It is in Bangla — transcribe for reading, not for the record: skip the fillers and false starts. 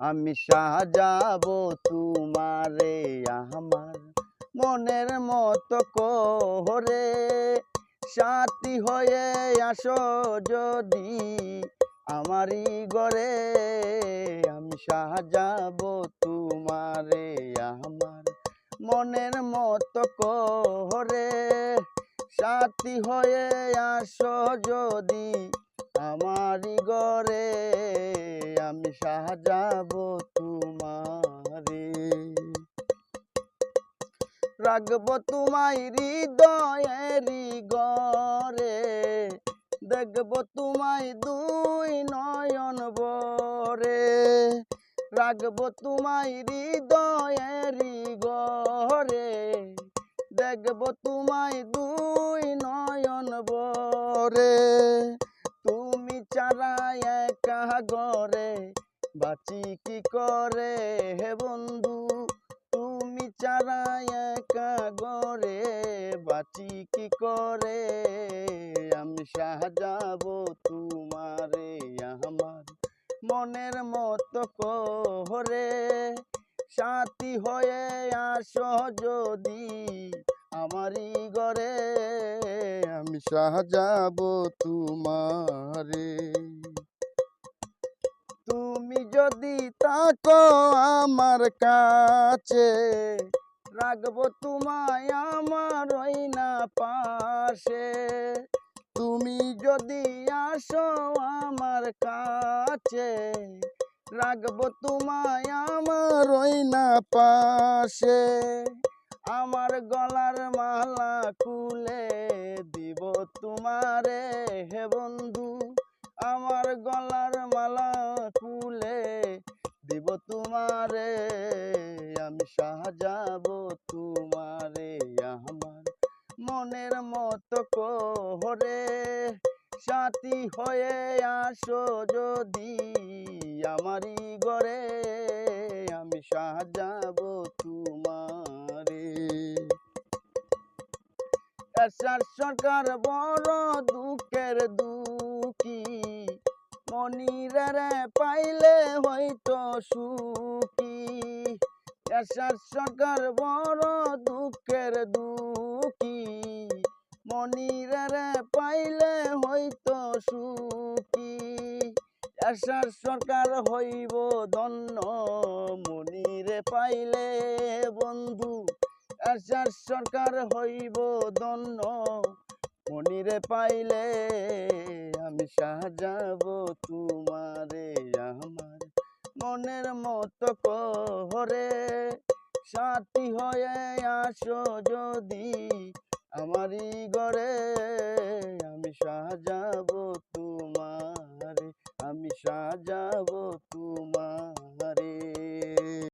আমি সাজাবো তোমারে আমার মনের মতো করে। সাথী হয়ে আসো যদি আমারই ঘরে, আমি সাজাবো তোমারে আমার মনের মতো করে। সাথী হয়ে আসো যদি আমারই ঘরে, আমি সাজাবো তোমারে। রাখবো তোমায় হৃদয়েরই ঘরে, দেখবো তোমায় দুই নয়ন ভরে। রাখবো তোমায় হৃদয়েরই ঘরে, দেখবো তোমায় দুই নয়ন ভরে। তুমি ছাড়া একা ঘরে বাঁচি কি করে হে বন্ধু, তুমি ছাড়া একা ঘরে বাঁচি কি করে। আমি সাজাবো তোমারে আমার মনের মতো করে। সাথী হয়ে আসো যদি আমারই ঘরে, আমি সাজাবো তোমারে। তুমি যদি থাকো আমার কাছে, রাখবো তোমায় আমার ওই না পাশে। তুমি যদি আসো আমার কাছে, রাখবো তোমায় আমার ওই না পাশে। আমার গলার মালা খুলে দিব তোমারে হে বন্ধু, আমার গলার মালা খুলে দিব তোমারে। আমি সাজাবো তোমারে আমার মনের মতো করে। সাথী হয়ে আসো যদি আমারই ঘরে, আমি সাজাবো তোমারে। এরশাদ সরকার বড় দুঃখের দুঃখী, মনিরের পাইলে হয়তো সুখী। এরশাদ সরকার বড় দুঃখের দুঃখী, মনিরের পাইলে হয়তো সুখী। এরশাদ সরকার হইব ধন্য মনিরে পাইলে বন্ধু, এরশাদ সরকার হইব ধন্য মনিরে পাইলে। আমি সাজাবো তোমারে আমার মনের মতো করে। সাথী হয়ে আসো যদি আমারই ঘরে, আমি সাজাবো তোমারে, আমি সাজাবো তোমারে।